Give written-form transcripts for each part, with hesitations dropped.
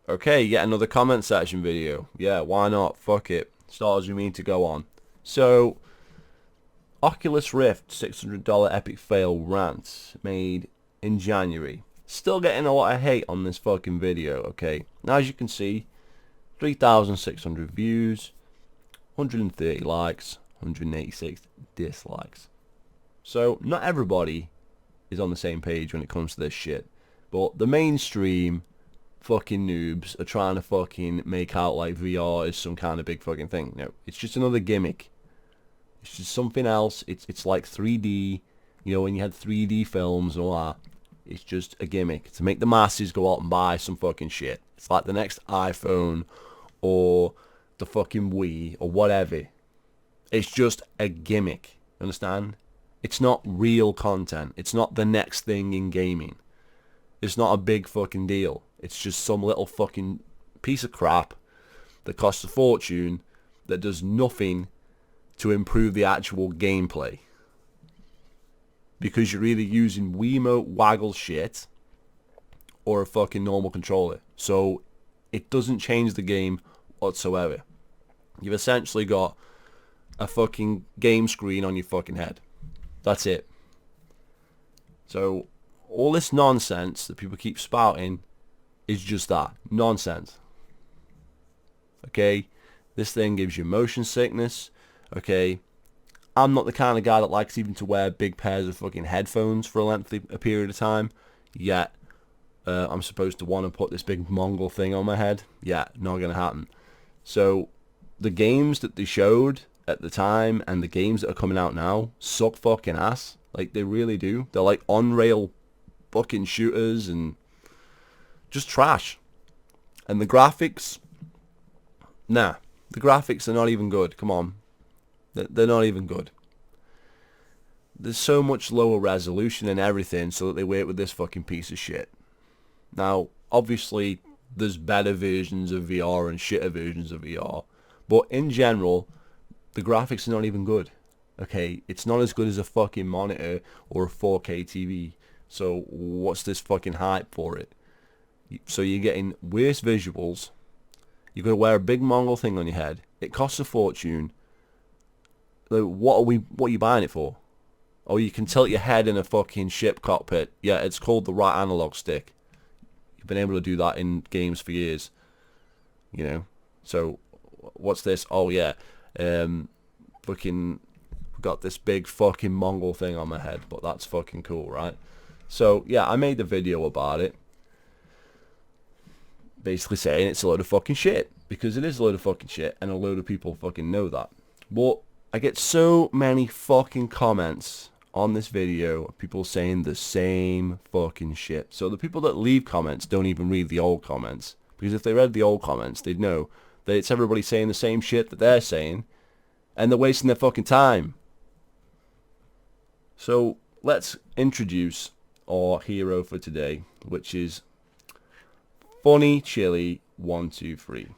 Okay, yet another comment section video. Yeah, why not? Fuck it. Stars you mean to go on. So, Oculus Rift $600 epic fail rant made in January. Still getting a lot of hate on this fucking video, okay? Now as you can see, 3,600 views, 130 likes, 186 dislikes. So, not everybody is on the same page when it comes to this shit. But the mainstream fucking noobs are trying to fucking make out like VR is some kind of big fucking thing. No, it's just another gimmick. It's just something else. It's like 3D. You know, when you had 3D films and all that. It's just a gimmick to make the masses go out and buy some fucking shit. It's like the next iPhone or the fucking Wii or whatever. It's just a gimmick. Understand? It's not real content. It's not the next thing in gaming. It's not a big fucking deal. It's just some little fucking piece of crap that costs a fortune that does nothing to improve the actual gameplay. Because you're either using Wiimote waggle shit or a fucking normal controller. So it doesn't change the game whatsoever. You've essentially got a fucking game screen on your fucking head. That's it. So all this nonsense that people keep spouting is just that. Nonsense. Okay? This thing gives you motion sickness. Okay? I'm not the kind of guy that likes even to wear big pairs of fucking headphones for a lengthy period of time. Yet, I'm supposed to want to put this big Mongol thing on my head. Yeah, not going to happen. So, the games that they showed at the time and the games that are coming out now suck fucking ass. Like, they really do. They're like on-rail fucking shooters and just trash. And the graphics, nah. The graphics are not even good. Come on. They're not even good. There's so much lower resolution and everything so that they wait with this fucking piece of shit. Now, obviously, there's better versions of VR and shitter versions of VR. But in general, the graphics are not even good. Okay? It's not as good as a fucking monitor or a 4K TV. So what's this fucking hype for it? So you're getting worse visuals. You've got to wear a big Mongol thing on your head. It costs a fortune. Like, what are you buying it for? Oh, you can tilt your head in a fucking ship cockpit. Yeah, it's called the right analog stick. You've been able to do that in games for years. You know? So, what's this? Oh, yeah. Fucking got this big fucking Mongol thing on my head. But that's fucking cool, right? So, yeah, I made a video about it. Basically saying it's a load of fucking shit. Because it is a load of fucking shit. And a load of people fucking know that. But I get so many fucking comments on this video of people saying the same fucking shit. So the people that leave comments don't even read the old comments. Because if they read the old comments, they'd know that it's everybody saying the same shit that they're saying. And they're wasting their fucking time. So let's introduce our hero for today, which is funnychilli123.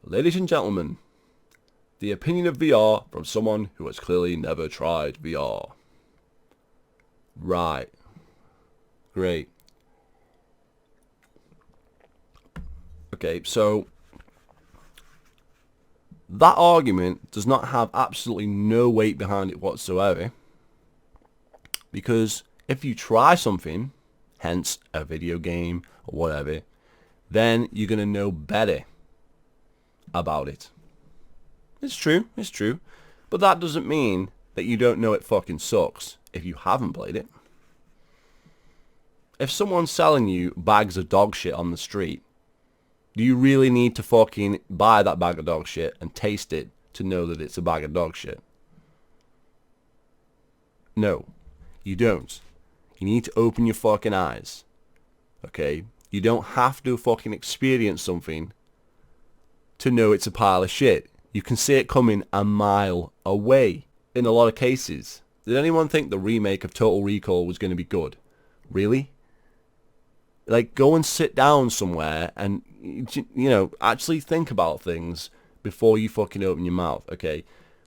Ladies and gentlemen, the opinion of VR from someone who has clearly never tried VR. Right. Great. Okay, so that argument does not have absolutely no weight behind it whatsoever. Because if you try something, hence a video game or whatever, then you're going to know better about it. It's true. But that doesn't mean that you don't know it fucking sucks if you haven't played it. If someone's selling you bags of dog shit on the street, do you really need to fucking buy that bag of dog shit and taste it to know that it's a bag of dog shit? No, you don't. You need to open your fucking eyes. Okay? You don't have to fucking experience something to know it's a pile of shit. You can see it coming a mile away in a lot of cases. Did anyone think the remake of Total Recall was going to be good? Really? Like, go and sit down somewhere and, you know, actually think about things before you fucking open your mouth, okay?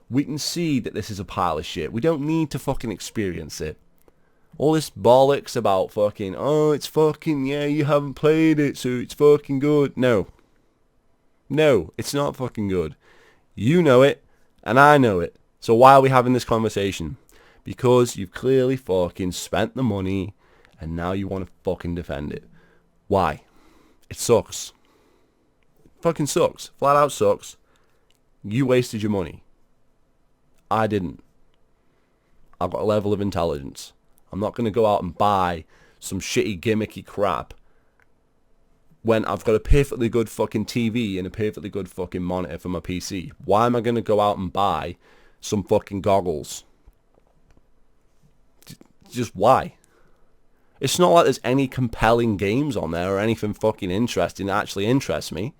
We can see that this is a pile of shit. We don't need to fucking experience it. All this bollocks about fucking, oh, it's fucking, yeah, you haven't played it, so it's fucking good. No. No, it's not fucking good. You know it, and I know it. So why are we having this conversation? Because you've clearly fucking spent the money, and now you want to fucking defend it. Why? It sucks. Fucking sucks. Flat out sucks. You wasted your money. I didn't. I've got a level of intelligence. I'm not going to go out and buy some shitty gimmicky crap when I've got a perfectly good fucking TV and a perfectly good fucking monitor for my PC. Why am I going to go out and buy some fucking goggles? Just why? It's not like there's any compelling games on there or anything fucking interesting that actually interests me.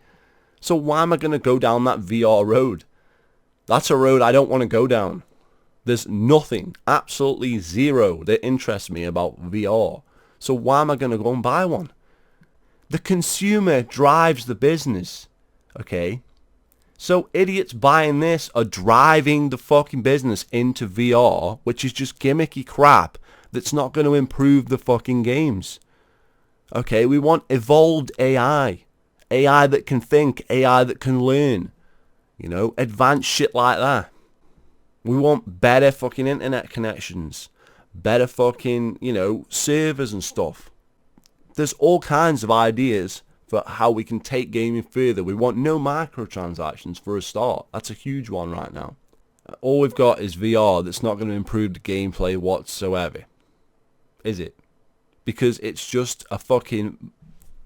So why am I going to go down that VR road? That's a road I don't want to go down. There's nothing, absolutely zero, that interests me about VR. So why am I going to go and buy one? The consumer drives the business, okay? So idiots buying this are driving the fucking business into VR, which is just gimmicky crap that's not going to improve the fucking games. Okay, we want evolved AI. AI that can think, AI that can learn. You know, advanced shit like that. We want better fucking internet connections. Better fucking, you know, servers and stuff. There's all kinds of ideas for how we can take gaming further. We want no microtransactions for a start. That's a huge one right now. All we've got is VR that's not going to improve the gameplay whatsoever. Is it? Because it's just a fucking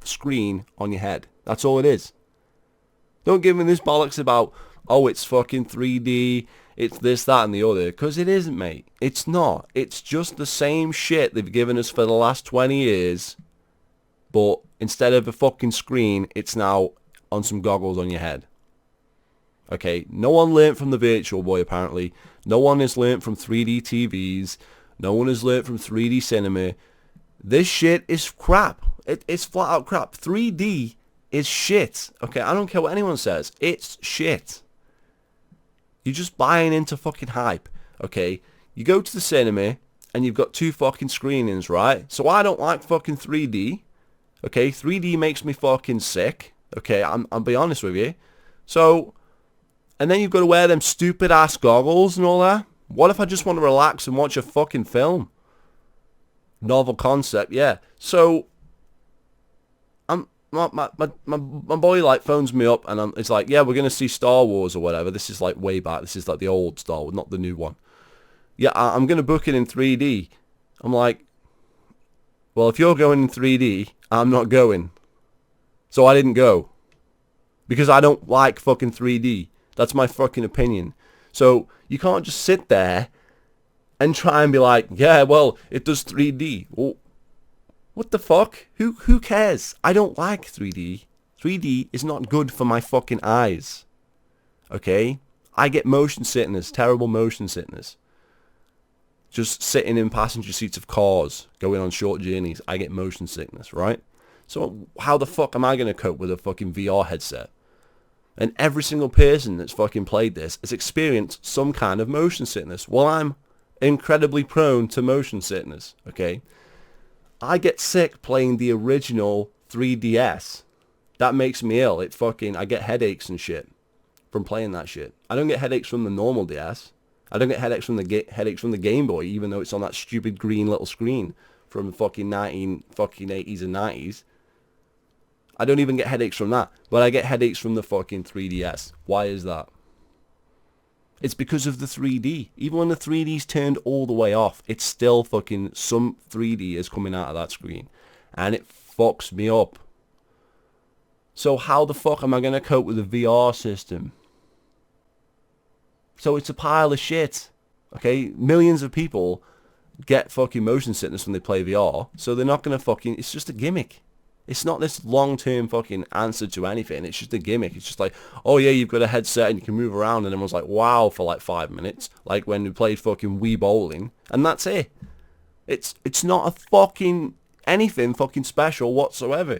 screen on your head. That's all it is. Don't give me this bollocks about, oh, it's fucking 3D, it's this, that, and the other. Because it isn't, mate. It's not. It's just the same shit they've given us for the last 20 years. But instead of a fucking screen, it's now on some goggles on your head. Okay, no one learnt from the Virtual Boy, apparently. No one has learnt from 3D TVs. No one has learnt from 3D cinema. This shit is crap. It's flat out crap. 3D is shit. Okay, I don't care what anyone says. It's shit. You're just buying into fucking hype. Okay, you go to the cinema and you've got 2 fucking screenings, right? So I don't like fucking 3D. Okay, 3D makes me fucking sick. Okay, I'll be honest with you. So, and then you've got to wear them stupid ass goggles and all that. What if I just want to relax and watch a fucking film? Novel concept, yeah. So, my boy like phones me up and it's like, yeah, we're going to see Star Wars or whatever. This is like way back. This is like the old Star Wars, not the new one. Yeah, I'm going to book it in 3D. I'm like, well, if you're going in 3D, I'm not going. So I didn't go. Because I don't like fucking 3D. That's my fucking opinion. So you can't just sit there and try and be like, yeah, well, it does 3D. Well, what the fuck? Who cares? I don't like 3D. 3D is not good for my fucking eyes. Okay? I get motion sickness, terrible motion sickness. Just sitting in passenger seats of cars, going on short journeys, I get motion sickness, right? So how the fuck am I going to cope with a fucking VR headset? And every single person that's fucking played this has experienced some kind of motion sickness. Well, I'm incredibly prone to motion sickness, okay? I get sick playing the original 3DS. That makes me ill. I get headaches and shit from playing that shit. I don't get headaches from the normal DS. I don't get headaches from the Game Boy, even though it's on that stupid green little screen from the fucking 80s and 90s. I don't even get headaches from that, but I get headaches from the fucking 3DS. Why is that? It's because of the 3D. Even when the 3D's turned all the way off, it's still fucking some 3D is coming out of that screen. And it fucks me up. So how the fuck am I going to cope with a VR system? So it's a pile of shit. Okay? Millions of people get fucking motion sickness when they play VR. So they're not going to fucking... It's just a gimmick. It's not this long-term fucking answer to anything. It's just a gimmick. It's just like, oh yeah, you've got a headset and you can move around, and everyone's like, wow, for like 5 minutes. Like when we played fucking Wii Bowling. And that's it. It's not a fucking anything fucking special whatsoever.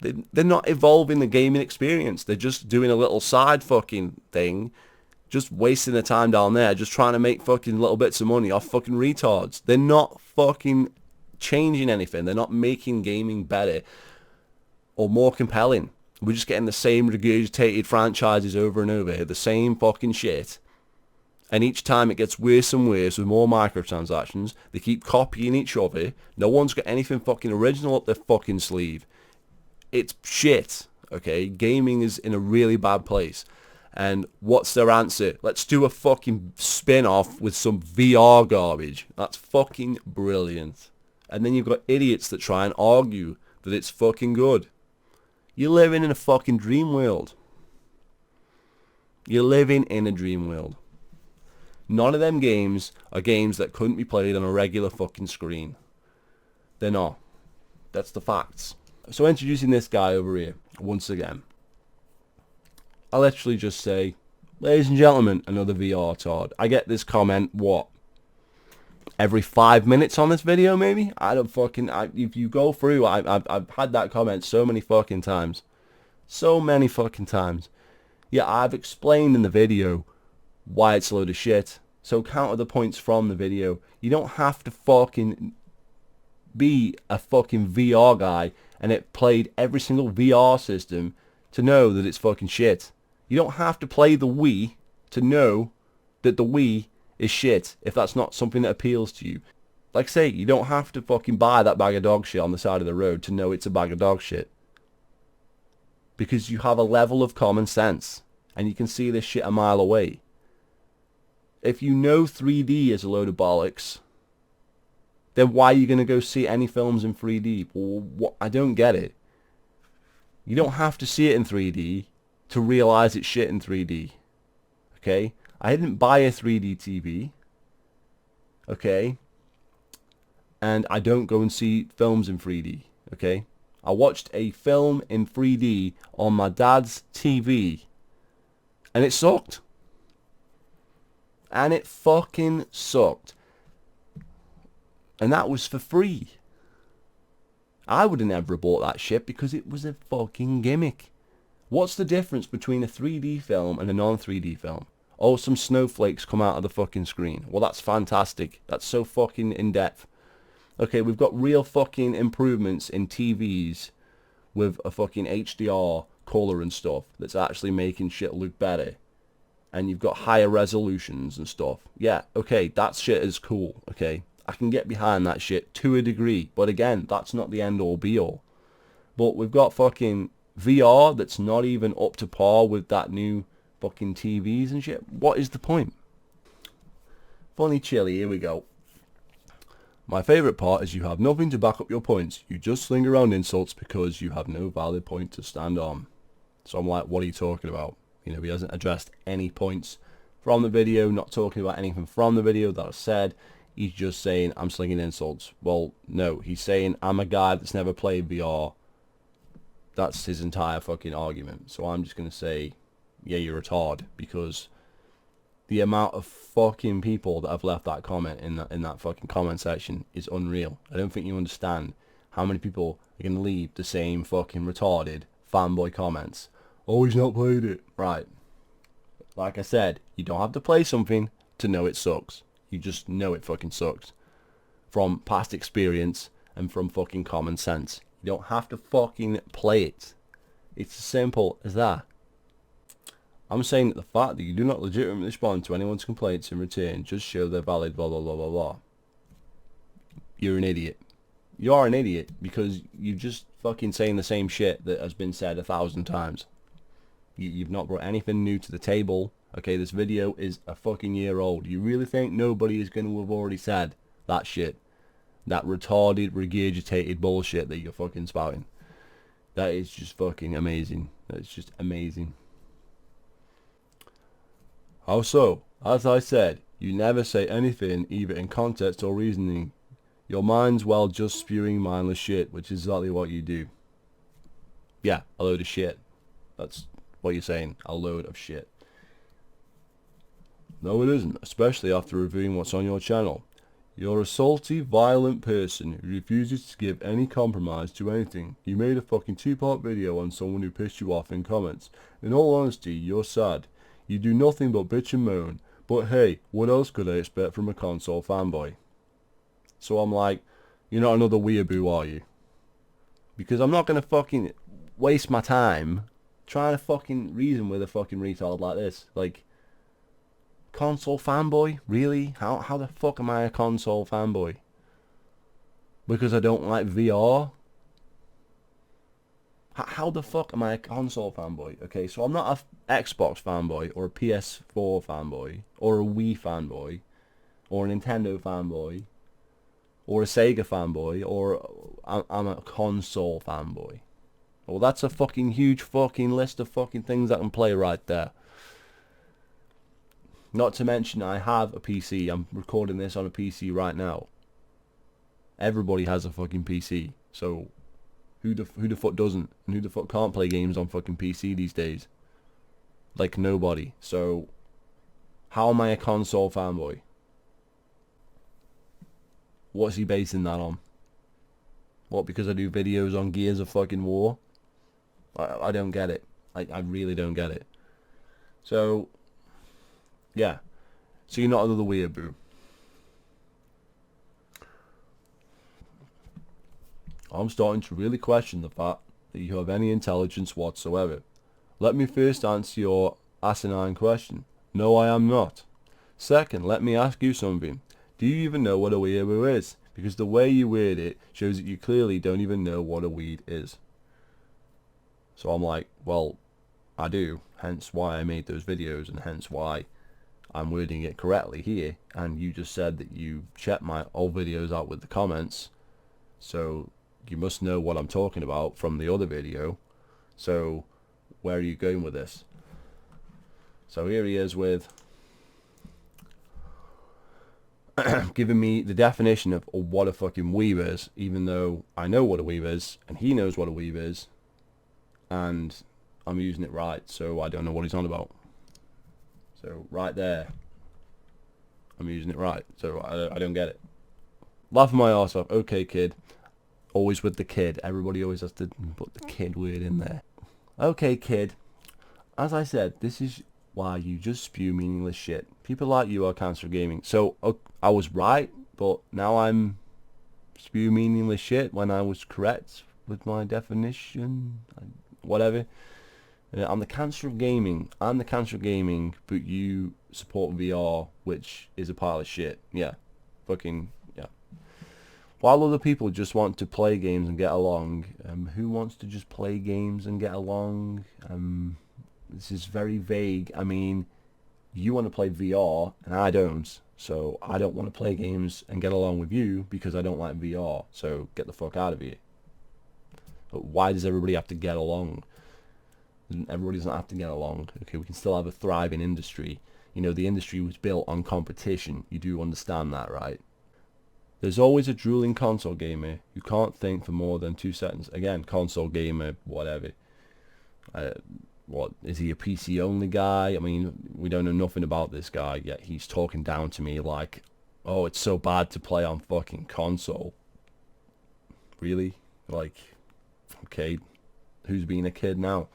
They're not evolving the gaming experience. They're just doing a little side fucking thing just wasting their time down there, just trying to make fucking little bits of money off fucking retards. They're not fucking changing anything. They're not making gaming better or more compelling. We're just getting the same regurgitated franchises over and over, the same fucking shit. And each time it gets worse and worse with more microtransactions. They keep copying each other. No one's got anything fucking original up their fucking sleeve. It's shit, okay? Gaming is in a really bad place. And what's their answer? Let's do a fucking spin-off with some VR garbage. That's fucking brilliant. And then you've got idiots that try and argue that it's fucking good. You're living in a fucking dream world. You're living in a dream world. None of them games are games that couldn't be played on a regular fucking screen. They're not. That's the facts. So introducing this guy over here, once again. I'll literally just say, ladies and gentlemen, another VR tard. I get this comment, what? Every 5 minutes on this video, maybe? I don't fucking... if you go through, I've had that comment so many fucking times. So many fucking times. Yeah, I've explained in the video why it's a load of shit. So counter the points from the video. You don't have to fucking be a fucking VR guy and it played every single VR system to know that it's fucking shit. You don't have to play the Wii to know that the Wii is shit if that's not something that appeals to you. Like I say, you don't have to fucking buy that bag of dog shit on the side of the road to know it's a bag of dog shit. Because you have a level of common sense and you can see this shit a mile away. If you know 3D is a load of bollocks, then why are you going to go see any films in 3D? Well, what? I don't get it. You don't have to see it in 3D to realize it's shit in 3D. Okay? I didn't buy a 3D TV. Okay? And I don't go and see films in 3D. Okay? I watched a film in 3D on my dad's TV. And it sucked. And it fucking sucked. And that was for free. I would have never bought that shit because it was a fucking gimmick. What's the difference between a 3D film and a non-3D film? Oh, some snowflakes come out of the fucking screen. Well, that's fantastic. That's so fucking in-depth. Okay, we've got real fucking improvements in TVs with a fucking HDR color and stuff that's actually making shit look better. And you've got higher resolutions and stuff. Yeah, okay, that shit is cool, okay? I can get behind that shit to a degree. But again, that's not the end all be all. But we've got fucking VR that's not even up to par with that new fucking TVs and shit. What is the point? Funny chili, here we go. My favourite part is you have nothing to back up your points. You just sling around insults because you have no valid point to stand on. So I'm like, what are you talking about? You know, he hasn't addressed any points from the video, not talking about anything from the video that I said. He's just saying, I'm slinging insults. Well, no, he's saying, I'm a guy that's never played VR. That's his entire fucking argument. So I'm just going to say, yeah, you're a retard, because the amount of fucking people that have left that comment in that fucking comment section is unreal. I don't think you understand how many people are going to leave the same fucking retarded fanboy comments. Oh, he's not played it. Right. Like I said, you don't have to play something to know it sucks. You just know it fucking sucks. From past experience and from fucking common sense. You don't have to fucking play it. It's as simple as that. I'm saying that the fact that you do not legitimately respond to anyone's complaints in return just show they're valid, blah, blah, blah, blah, blah. You're an idiot. You are an idiot because you're just fucking saying the same shit that has been said 1,000 times. You've not brought anything new to the table. Okay, this video is a fucking year old. You really think nobody is going to have already said that shit? That retarded, regurgitated bullshit that you're fucking spouting. That is just fucking amazing. That's just amazing. How so? As I said, you never say anything either in context or reasoning. Your mind's well just spewing mindless shit, which is exactly what you do. Yeah, a load of shit. That's what you're saying, a load of shit. No, it isn't, especially after reviewing what's on your channel. You're a salty, violent person who refuses to give any compromise to anything. You made a fucking 2-part video on someone who pissed you off in comments. In all honesty, you're sad. You do nothing but bitch and moan. But hey, what else could I expect from a console fanboy? So I'm like, you're not another weeaboo, are you? Because I'm not going to fucking waste my time trying to fucking reason with a fucking retard like this. Like, console fanboy? Really? How the fuck am I a console fanboy? Because I don't like VR? How the fuck am I a console fanboy? Okay, so I'm not a Xbox fanboy, or a PS4 fanboy, or a Wii fanboy, or a Nintendo fanboy, or a Sega fanboy, or I'm a console fanboy. Well, that's a fucking huge fucking list of fucking things I can play right there. Not to mention I have a PC. I'm recording this on a PC right now. Everybody has a fucking PC. So who the fuck doesn't? And who the fuck can't play games on fucking PC these days? Like nobody. So how am I a console fanboy? What's he basing that on? What, because I do videos on Gears of fucking War? I don't get it. I really don't get it. So, yeah. So you're not another weeaboo. I'm starting to really question the fact that you have any intelligence whatsoever. Let me first answer your asinine question. No, I am not. Second, let me ask you something. Do you even know what a weeaboo is? Because the way you word it shows that you clearly don't even know what a weed is. So I'm like, well, I do. Hence why I made those videos, and hence why I'm wording it correctly here. And you just said that you checked my old videos out with the comments. So you must know what I'm talking about from the other video. So where are you going with this? So here he is with giving me the definition of what a fucking weave is, even though I know what a weave is, and he knows what a weave is, and I'm using it right, so I don't know what he's on about. So right there, I'm using it right, so I don't get it. Laughing my arse off. Okay, kid. Always with the kid. Everybody always has to put the kid word in there. Okay, kid. As I said, this is why you just spew meaningless shit. People like you are cancer gaming. So I was right, but now I'm spew meaningless shit when I was correct with my definition. Whatever. I'm the cancer of gaming. I'm the cancer of gaming, but you support VR, which is a pile of shit. Yeah. Fucking, yeah. While other people just want to play games and get along, who wants to just play games and get along? This is very vague. I mean, you want to play VR and I don't, so I don't want to play games and get along with you because I don't like VR, so get the fuck out of here. But why does everybody have to get along? Everybody doesn't have to get along. Okay, we can still have a thriving industry. You know, the industry was built on competition. You do understand that, right? There's always a drooling console gamer who can't think for more than 2 seconds. Again, console gamer, whatever. What, is he a PC only guy? I mean, we don't know nothing about this guy, yet he's talking down to me like, oh, it's so bad to play on fucking console. Really? Like, okay, who's being a kid now?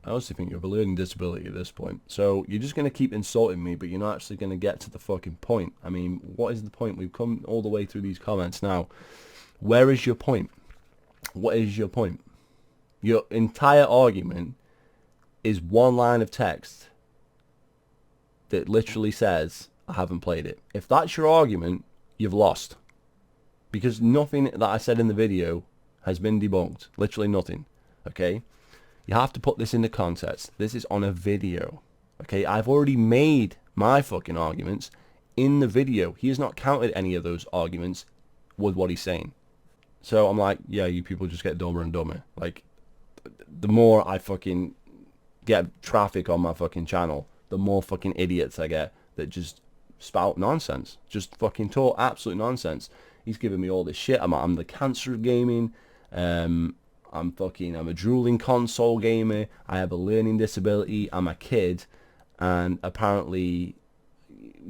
I honestly think you have a learning disability at this point. So you're just going to keep insulting me, but you're not actually going to get to the fucking point. I mean, what is the point? We've come all the way through these comments now. Where is your point? What is your point? Your entire argument is one line of text that literally says, I haven't played it. If that's your argument, you've lost. Because nothing that I said in the video has been debunked. Literally nothing. Okay? You have to put this into context. This is on a video. Okay? I've already made my fucking arguments in the video. He has not counted any of those arguments with what he's saying. So I'm like, yeah, you people just get dumber and dumber. Like, the more I fucking get traffic on my fucking channel, the more fucking idiots I get that just spout nonsense. Just fucking talk absolute nonsense. He's giving me all this shit. I'm the cancer of gaming. I'm a drooling console gamer. I have a learning disability. I'm a kid. And apparently,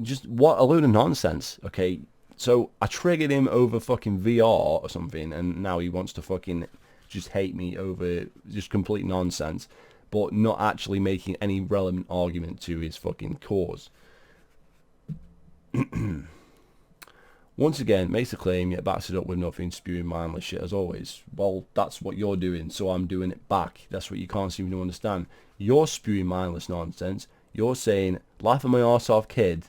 just what a load of nonsense. Okay, so I triggered him over fucking VR or something, and now he wants to fucking just hate me over just complete nonsense. but not actually making any relevant argument to his fucking cause. Once again, makes a claim, yet backs it up with nothing, spewing mindless shit as always. Well, that's what you're doing, so I'm doing it back. That's what you can't seem to understand. You're spewing mindless nonsense. You're saying, laugh at my arse off, kid.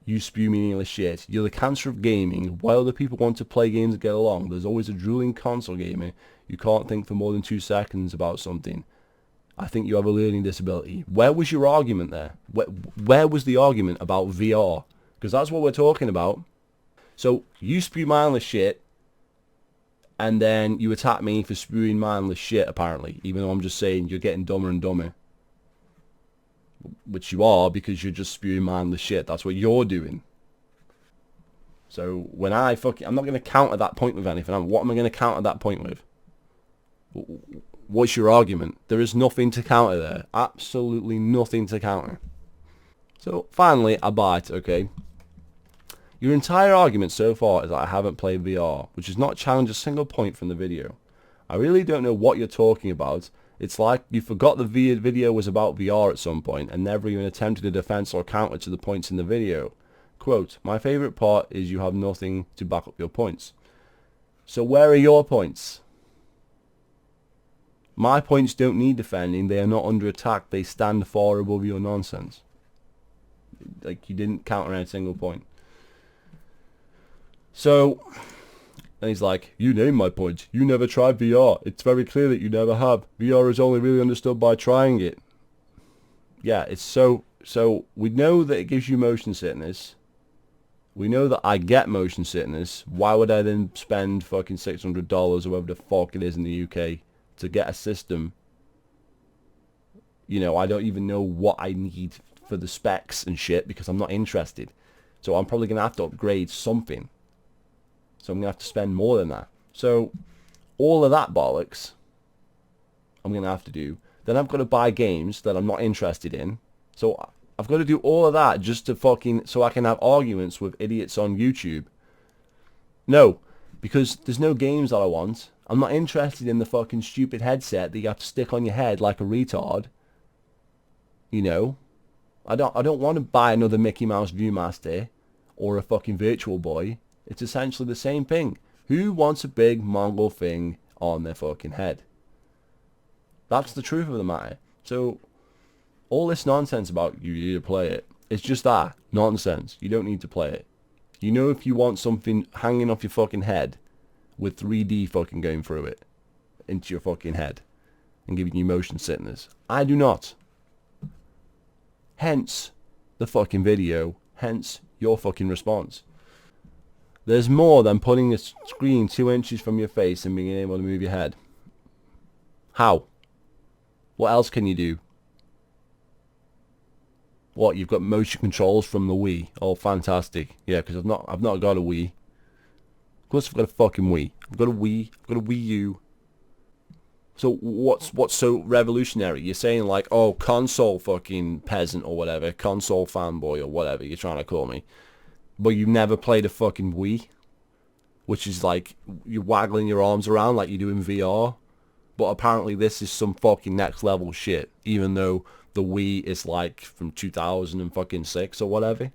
You spew meaningless shit. You're the cancer of gaming. While other people want to play games and get along, there's always a drooling console gamer who can't think for more than 2 seconds about something. I think you have a learning disability. Where was your argument there? Where was the argument about VR? Because that's what we're talking about. So you spew mindless shit, and then you attack me for spewing mindless shit, apparently, even though I'm just saying you're getting dumber and dumber. Which you are, because you're just spewing mindless shit. That's what you're doing. So when I'm not going to counter that point with anything. What am I going to counter that point with? What's your argument? There is nothing to counter there. Absolutely nothing to counter. So finally, I bite, okay? Your entire argument so far is that I haven't played VR, which has not challenged a single point from the video. I really don't know what you're talking about. It's like you forgot the video was about VR at some point and never even attempted a defense or counter to the points in the video. Quote, my favorite part is you have nothing to back up your points. So where are your points? My points don't need defending. They are not under attack. They stand far above your nonsense. Like, you didn't counter any single point. So, and he's like, you name my point. You never tried VR. It's very clear that you never have. VR is only really understood by trying it. Yeah, it's so we know that it gives you motion sickness. We know that I get motion sickness. Why would I then spend fucking $600 or whatever the fuck it is in the UK to get a system? You know, I don't even know what I need for the specs and shit because I'm not interested. So I'm probably going to have to upgrade something. So I'm going to have to spend more than that. So all of that bollocks I'm going to have to do. Then I've got to buy games that I'm not interested in. So I've got to do all of that just to fucking, so I can have arguments with idiots on YouTube. No, because there's no games that I want. I'm not interested in the fucking stupid headset that you have to stick on your head like a retard. You know, I don't want to buy another Mickey Mouse Viewmaster or a fucking Virtual Boy. It's essentially the same thing. Who wants a big Mongol thing on their fucking head? That's the truth of the matter. So all this nonsense about you need to play it, it's just that nonsense. You don't need to play it. You know, if you want something hanging off your fucking head with 3D fucking going through it into your fucking head and giving you motion sickness. I do not. Hence the fucking video. Hence your fucking response. There's more than putting a screen 2 inches from your face and being able to move your head. How? What else can you do? What, you've got motion controls from the Wii? Oh, fantastic. Yeah, because I've not got a Wii. Of course I've got a fucking Wii. I've got a Wii. I've got a Wii U. So what's so revolutionary? You're saying like, oh, console fucking peasant or whatever, console fanboy or whatever you're trying to call me. But you've never played a fucking Wii, which is like you're waggling your arms around like you do in VR. But apparently this is some fucking next level shit, even though the Wii is like from 2006 or whatever.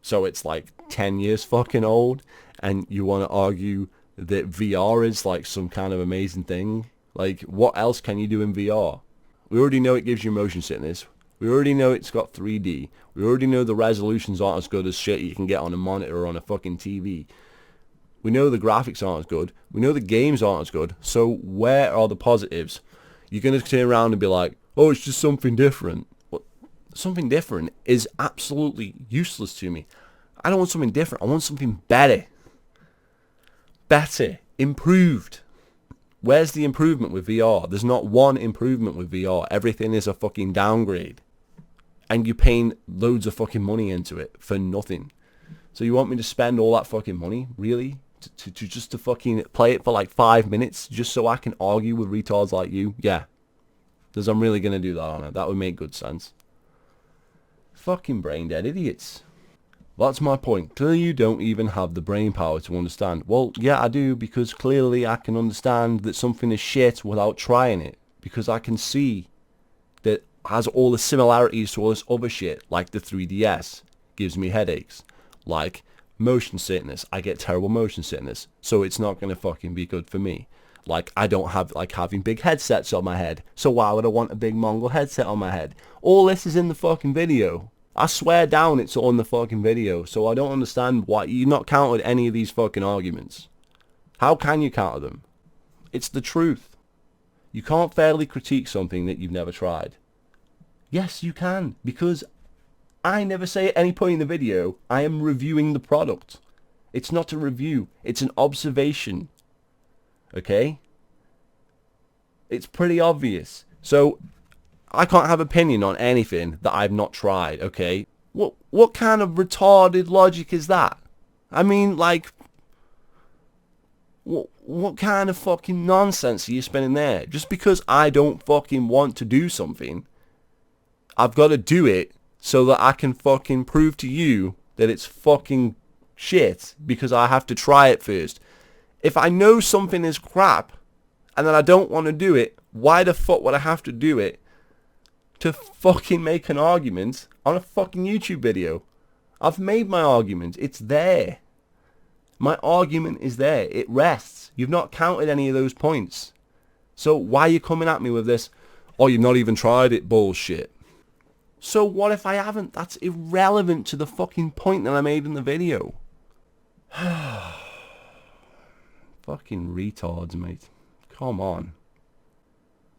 So it's like 10 years fucking old, and you want to argue that VR is like some kind of amazing thing? Like, what else can you do in VR? We already know it gives you motion sickness. We already know it's got 3D. We already know the resolutions aren't as good as shit you can get on a monitor or on a fucking TV. We know the graphics aren't as good. We know the games aren't as good. So where are the positives? You're going to turn around and be like, oh, it's just something different. Well, something different is absolutely useless to me. I don't want something different. I want something better. Better. Improved. Where's the improvement with VR? There's not one improvement with VR. Everything is a fucking downgrade. And you're paying loads of fucking money into it for nothing. So you want me to spend all that fucking money? Really? To just to fucking play it for like 5 minutes just so I can argue with retards like you? Yeah. Because I'm really going to do that on it. That would make good sense. Fucking brain dead idiots. That's my point. Clearly you don't even have the brain power to understand. Well, yeah, I do, because clearly I can understand that something is shit without trying it. because I can see that has all the similarities to all this other shit, like the 3DS gives me headaches, like motion sickness. I get terrible motion sickness, so it's not gonna fucking be good for me. Like, I don't have like having big headsets on my head, so why would I want a big Mongol headset on my head? All this is in the fucking video. I swear down it's all in the fucking video, so I don't understand why you've not counted any of these fucking arguments. How can you counter them? It's the truth. You can't fairly critique something that you've never tried. Yes, you can, because I never say at any point in the video, I am reviewing the product. It's not a review, it's an observation. Okay? It's pretty obvious. So, I can't have opinion on anything that I've not tried, okay? What kind of retarded logic is that? I mean, like, what kind of fucking nonsense are you spinning there? Just because I don't fucking want to do something, I've got to do it so that I can fucking prove to you that it's fucking shit because I have to try it first. If I know something is crap and then I don't want to do it, why the fuck would I have to do it to fucking make an argument on a fucking YouTube video? I've made my argument. It's there. My argument is there. It rests. You've not counted any of those points. So why are you coming at me with this, oh, you've not even tried it bullshit? So what if I haven't? That's irrelevant to the fucking point that I made in the video. Fucking retards, mate. Come on.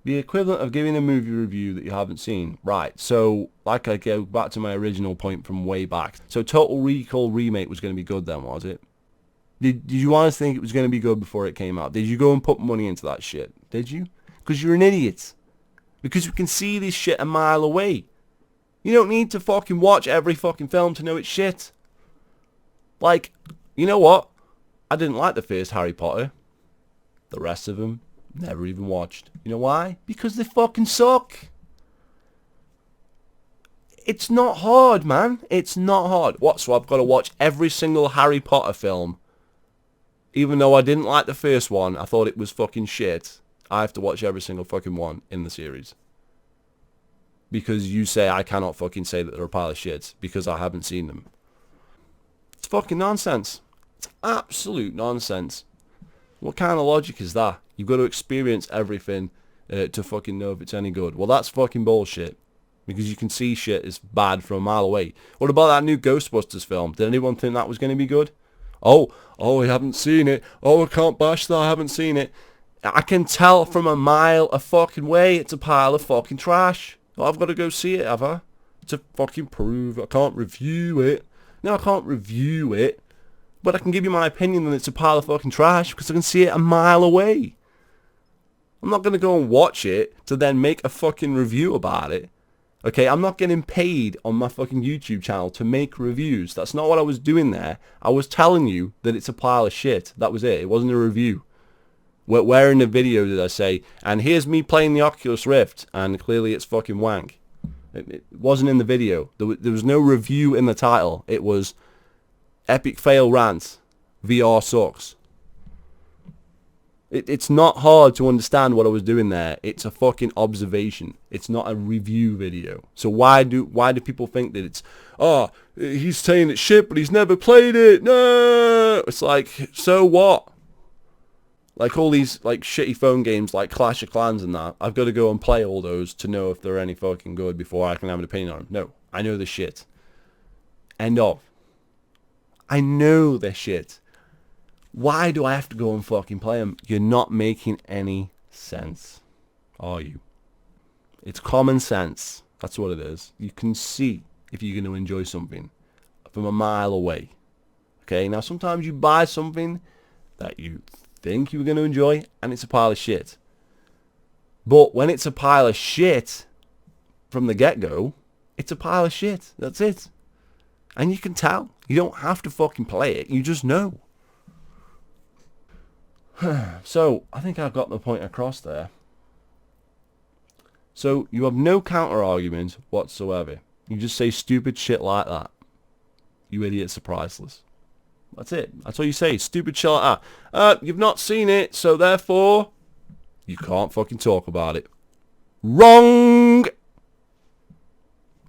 The equivalent of giving a movie review that you haven't seen. Right, so, like I go back to my original point from way back. So Total Recall Remake was going to be good then, was it? Did you honestly think it was going to be good before it came out? Did you go and put money into that shit? Did you? Because you're an idiot. Because you can see this shit a mile away. You don't need to fucking watch every fucking film to know it's shit. Like, you know what? I didn't like the first Harry Potter. The rest of them, never even watched. You know why? Because they fucking suck. It's not hard, man. It's not hard. What, so I've got to watch every single Harry Potter film? Even though I didn't like the first one, I thought it was fucking shit. I have to watch every single fucking one in the series. Because you say I cannot fucking say that they're a pile of shit because I haven't seen them. It's fucking nonsense. It's absolute nonsense. What kind of logic is that? You've got to experience everything to fucking know if it's any good. Well, that's fucking bullshit. Because you can see shit is bad from a mile away. What about that new Ghostbusters film? Did anyone think that was going to be good? Oh, I haven't seen it. Oh, I can't bash that, I haven't seen it. I can tell from a mile a fucking way it's a pile of fucking trash. Well, I've got to go see it, have I? To fucking prove I can't review it. No, I can't review it. But I can give you my opinion that it's a pile of fucking trash because I can see it a mile away. I'm not going to go and watch it to then make a fucking review about it. Okay, I'm not getting paid on my fucking YouTube channel to make reviews. That's not what I was doing there. I was telling you that it's a pile of shit. That was it. It wasn't a review. Where in the video did I say, and here's me playing the Oculus Rift, and clearly it's fucking wank. It wasn't in the video. There was no review in the title. It was Epic Fail Rant. VR sucks. It's not hard to understand what I was doing there. It's a fucking observation. It's not a review video. So why do people think that it's, oh, he's saying it's shit, but he's never played it. No! It's like, so what? Like all these like shitty phone games like Clash of Clans and that, I've got to go and play all those to know if they're any fucking good before I can have an opinion on them. No, I know the shit. End of. I know the shit. Why do I have to go and fucking play them? You're not making any sense, are you? It's common sense. That's what it is. You can see if you're going to enjoy something from a mile away. Okay, now sometimes you buy something that you think you're going to enjoy and it's a pile of shit. But when it's a pile of shit from the get-go, it's a pile of shit. That's it. And you can tell. You don't have to fucking play it. You just know. So, I think I've got the point across there. So, you have no counter-argument whatsoever. You just say stupid shit like that. You idiots are priceless. That's it. That's all you say. Stupid shit like that. You've not seen it, so therefore, you can't fucking talk about it. Wrong!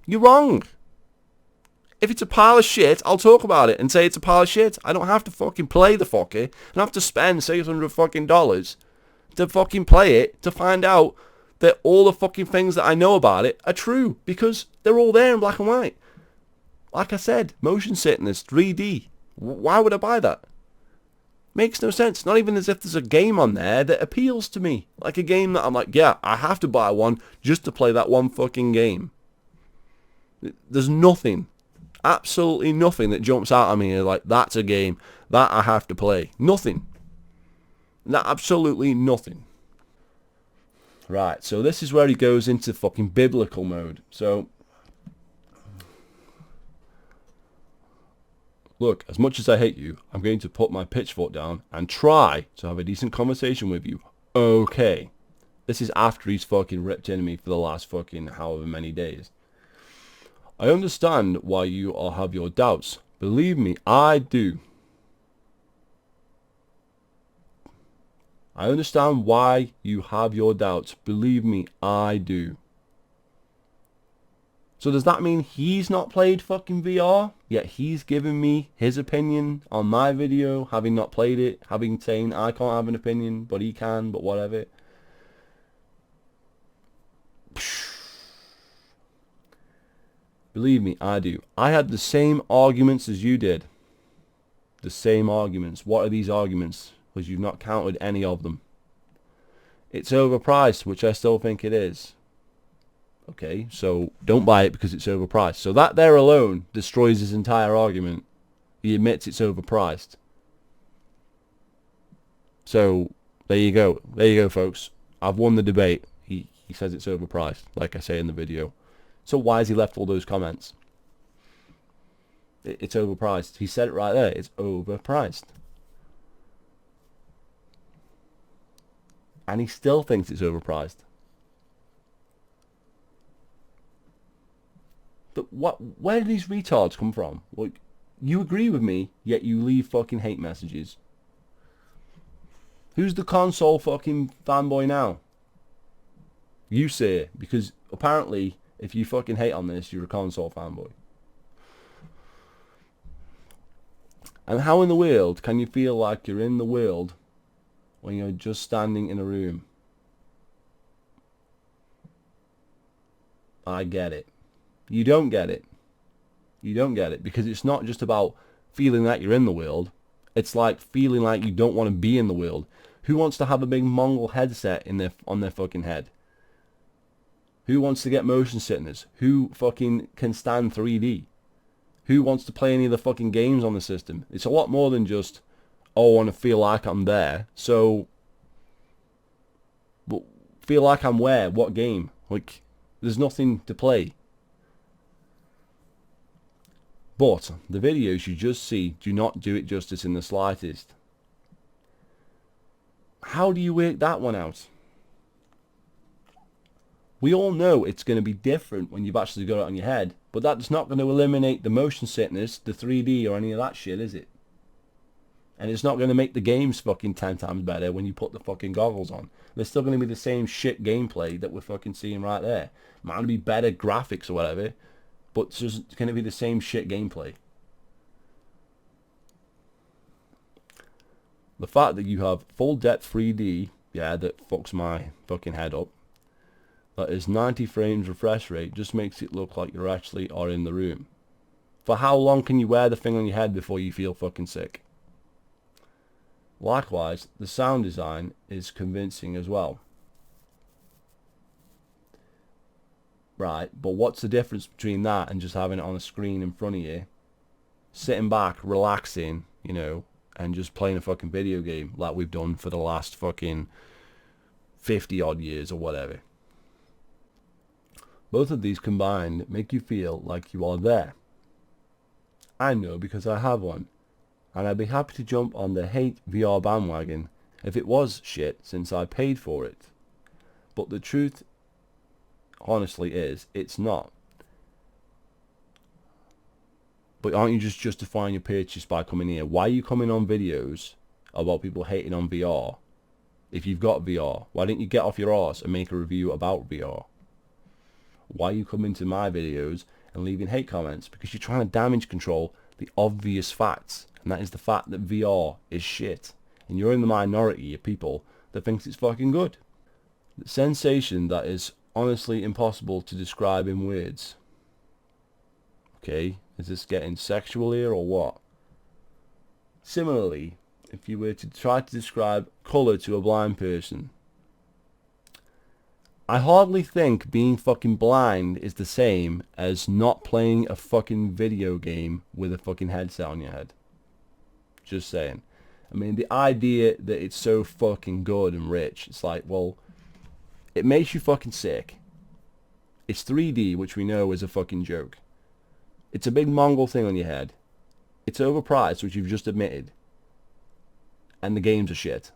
You're wrong. If it's a pile of shit, I'll talk about it and say it's a pile of shit. I don't have to fucking play the fucker. I don't have to spend $600 fucking dollars to fucking play it to find out that all the fucking things that I know about it are true, because they're all there in black and white. Like I said, motion sickness, 3D. Why would I buy that? Makes no sense. Not even as if there's a game on there that appeals to me. Like a game that I'm like, yeah, I have to buy one just to play that one fucking game. There's nothing. Absolutely nothing that jumps out at me like, that's a game that I have to play. Nothing. Absolutely nothing. Right, so this is where he goes into fucking biblical mode. So, look, as much as I hate you, I'm going to put my pitchfork down and try to have a decent conversation with you. Okay. This is after he's fucking ripped into me for the last fucking however many days. I understand why you all have your doubts. Believe me, I do. I understand why you have your doubts. Believe me, I do. So does that mean he's not played fucking VR? Yet he's given me his opinion on my video, having not played it, having saying I can't have an opinion, but he can, but whatever. Believe me, I do. I had the same arguments as you did. The same arguments. What are these arguments? Because you've not counted any of them. It's overpriced, which I still think it is. Okay, so don't buy it because it's overpriced. So that there alone destroys his entire argument. He admits it's overpriced. So there you go. There you go, folks. I've won the debate. He says it's overpriced, like I say in the video. So why has he left all those comments? It's overpriced. He said it right there. It's overpriced. And he still thinks it's overpriced. But where do these retards come from? Like, you agree with me, yet you leave fucking hate messages. Who's the console fucking fanboy now? You say it, because apparently if you fucking hate on this, you're a console fanboy. And how in the world can you feel like you're in the world when you're just standing in a room? I get it. You don't get it. You don't get it, because it's not just about feeling that you're in the world. It's like feeling like you don't want to be in the world. Who wants to have a big Mongol headset on their fucking head? Who wants to get motion sickness? Who fucking can stand 3D? Who wants to play any of the fucking games on the system? It's a lot more than just, oh, I want to feel like I'm there. So, but feel like I'm where? What game? Like, there's nothing to play. But the videos you just see do not do it justice in the slightest. How do you work that one out? We all know it's going to be different when you've actually got it on your head, but that's not going to eliminate the motion sickness, the 3D or any of that shit, is it? And it's not going to make the games fucking 10 times better when you put the fucking goggles on. There's still going to be the same shit gameplay that we're fucking seeing right there. Might be better graphics or whatever, but it's just going to be the same shit gameplay. The fact that you have full depth 3D, yeah, that fucks my fucking head up. That is 90 frames refresh rate just makes it look like you actually are in the room. For how long can you wear the thing on your head before you feel fucking sick? Likewise, the sound design is convincing as well. Right, but what's the difference between that and just having it on a screen in front of you, sitting back, relaxing, you know, and just playing a fucking video game like we've done for the last fucking 50 odd years or whatever? Both of these combined make you feel like you are there. I know because I have one, and I'd be happy to jump on the hate VR bandwagon if it was shit since I paid for it. But the truth, honestly, is it's not. But aren't you just justifying your purchase by coming here? Why are you coming on videos about people hating on VR If you've got VR, why didn't you get off your arse and make a review about VR? Why are you coming to my videos and leaving hate comments? Because you're trying to damage control the obvious facts, and that is the fact that VR is shit, and you're in the minority of people that thinks it's fucking good. The sensation that is honestly impossible to describe in words. Okay, is this getting sexual here or what? Similarly, if you were to try to describe colour to a blind person, I hardly think being fucking blind is the same as not playing a fucking video game with a fucking headset on your head. Just saying. I mean, the idea that it's so fucking good and rich, it's like, well, it makes you fucking sick. It's 3D, which we know is a fucking joke. It's a big Mongol thing on your head. It's overpriced, which you've just admitted. And the games are shit.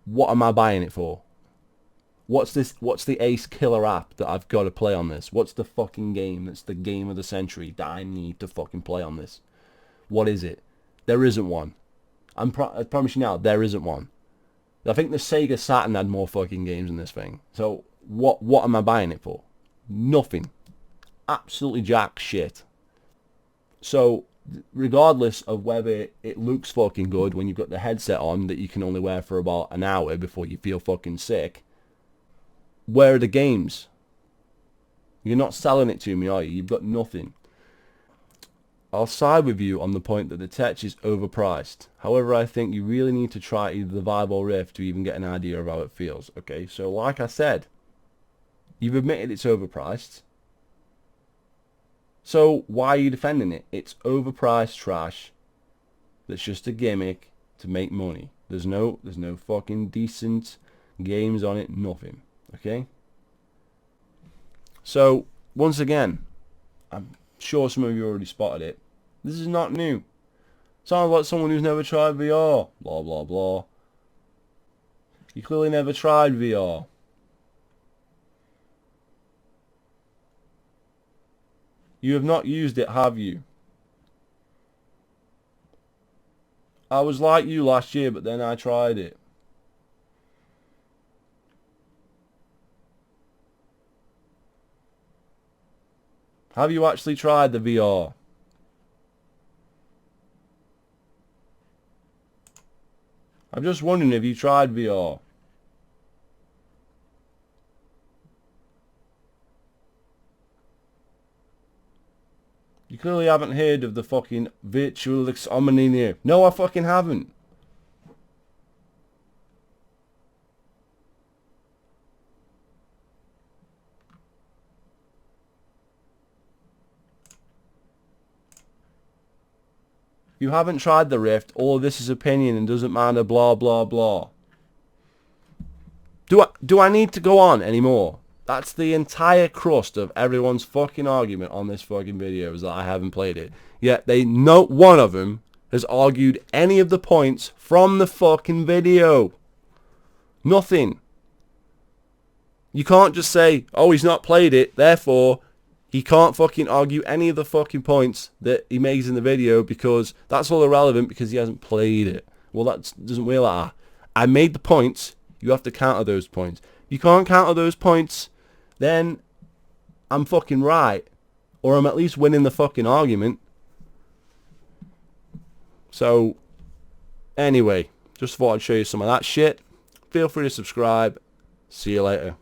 What am I buying it for? What's this? What's the ace killer app that I've got to play on this? What's the fucking game that's the game of the century that I need to fucking play on this? What is it? There isn't one. I promise you now, there isn't one. I think the Sega Saturn had more fucking games than this thing. So what am I buying it for? Nothing. Absolutely jack shit. So regardless of whether it looks fucking good when you've got the headset on that you can only wear for about an hour before you feel fucking sick, where are the games? You're not selling it to me, are you? You've got nothing. I'll side with you on the point that the tech is overpriced. However, I think you really need to try either the Vive or Rift to even get an idea of how it feels. Okay, so like I said, you've admitted it's overpriced. So why are you defending it? It's overpriced trash that's just a gimmick to make money. There's no fucking decent games on it, nothing. Okay? So, once again, I'm sure some of you already spotted it. This is not new. Sounds like someone who's never tried VR. Blah, blah, blah. You clearly never tried VR. You have not used it, have you? I was like you last year, but then I tried it. Have you actually tried the VR? I'm just wondering if you tried VR. You clearly haven't heard of the fucking virtual examiner. No, I fucking haven't. You haven't tried the Rift. All of this is opinion and doesn't matter. Blah blah blah. Do I need to go on anymore? That's the entire crust of everyone's fucking argument on this fucking video, is that I haven't played it. Yet not one of them has argued any of the points from the fucking video. Nothing. You can't just say, oh, he's not played it, therefore he can't fucking argue any of the fucking points that he makes in the video because that's all irrelevant because he hasn't played it. Well, that doesn't work like that. I made the points. You have to counter those points. You can't counter those points, then I'm fucking right. Or I'm at least winning the fucking argument. So, anyway, just thought I'd show you some of that shit. Feel free to subscribe. See you later.